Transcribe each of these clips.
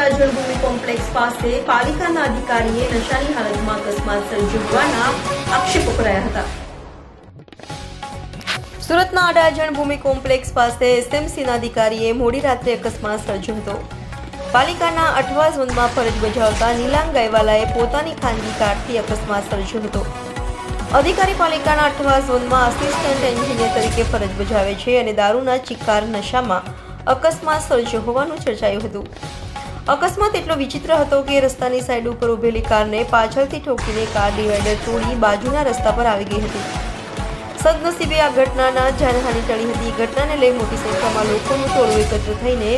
અડાજણ ભૂમિ complex પાસે પાલિકાના અધિકારીએ નશાની હાલતમાં અકસ્માત સર્જ્યો આક્ષેપો કરાયા હતા. સુરતના અડાજણ ભૂમિ કોમ્પ્લેક્સ પાસે એસએમસીના અધિકારીએ મોડી રાત્રે અકસ્માત સર્જ્યો હતો. પાલિકાના 8મા ઝોનમાં ફરજ બજાવતા નીલાંગ ગાયવાલાએ પોતાની ખાનગી કારથી અકસ્માત સર્જ્યો હતો. અધિકારી પાલિકાના 8મા ઝોનમાં આસિસ્ટન્ટ એન્જિનિયર તરીકે ફરજ બજાવે છે અને દારૂના ચિકાર નશામાં અકસ્માત સર્જ્યો હોવાનું ચર્ચાયું હતું. અકસ્માત એટલો વિચિત્ર હતો કે રસ્તાની સાઈડ ઉપર ઉભેલી કારને પાછળથી ઠોકીને કાર ડિવાઈડર તોડી બાજુના રસ્તા પર આવી ગઈ હતી. સદનસીબે આ ઘટનાના જાનહાનિ ટળી હતી. ઘટનાને લઈ મોટી સંખ્યામાં લોકોનું ટોળું એકત્ર થઈને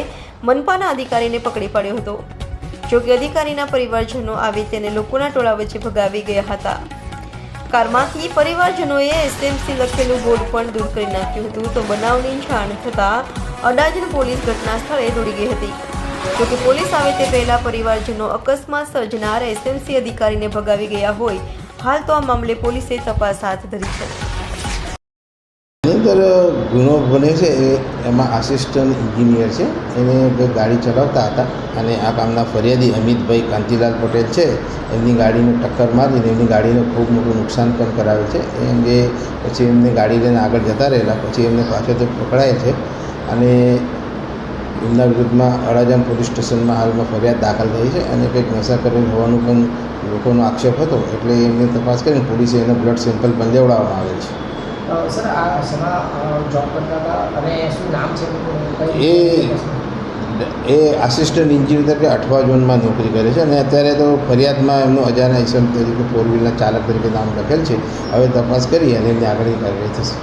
મનપાના અધિકારીને પકડી પાડ્યો હતો. જોકે અધિકારીના પરિવારજનો આવી તેને લોકોના ટોળા વચ્ચે ભગાવી ગયા હતા. કારમાંથી પરિવારજનોએ એસએમસી લખેલું બોર્ડ પણ દૂર કરી નાખ્યું હતું. તો બનાવની જાણ થતાં અડાજણ પોલીસ ઘટના સ્થળે દોડી ગઈ હતી. જોકે પોલીસ આવે તે પહેલા પરિવારજનો અકસ્માત સર્જનાર એસએમસી અધિકારીને ભગાવી ગયા હોય. હાલ તો આ મામલે પોલીસે તપાસ હાથ ધરી છે. અંદર ગુનો બને છે એમાં આસિસ્ટન્ટ એન્જિનિયર છે, એને ગાડી ચલાવતા હતા અને આ કામના ફરિયાદી અમિતભાઈ કાંતિલાલ પટેલ છે, એમની ગાડીને ટક્કર મારીને એમની ગાડીને ખૂબ મોટું નુકસાન પણ કરાવે છે. એ અંગે પછી એમને ગાડી લઈને આગળ જતા રહેલા, પછી એમને પાછળથી પકડાય છે અને એમના વિરુદ્ધમાં અડાજણ પોલીસ સ્ટેશનમાં હાલમાં ફરિયાદ દાખલ થઈ છે અને કંઈક નશા કરેલ હોવાનું પણ લોકોનો આક્ષેપ હતો, એટલે એમને તપાસ કરીને પોલીસે એનો બ્લડ સેમ્પલ પણ લેવડાવવામાં આવેલ છે. સર, આ શેમાં જોબ કરતા હતા અને શું નામ છે? એ આસિસ્ટન્ટ એન્જિનિયર તરીકે 8મા ઝોનમાં નોકરી કરે છે અને અત્યારે તો ફરિયાદમાં એમનું અજાણા ઇસમ તરીકે 4 વ્હીલના ચાલક તરીકે નામ લખેલ છે. હવે તપાસ કરી અને એમની આગળની કાર્યવાહી થશે.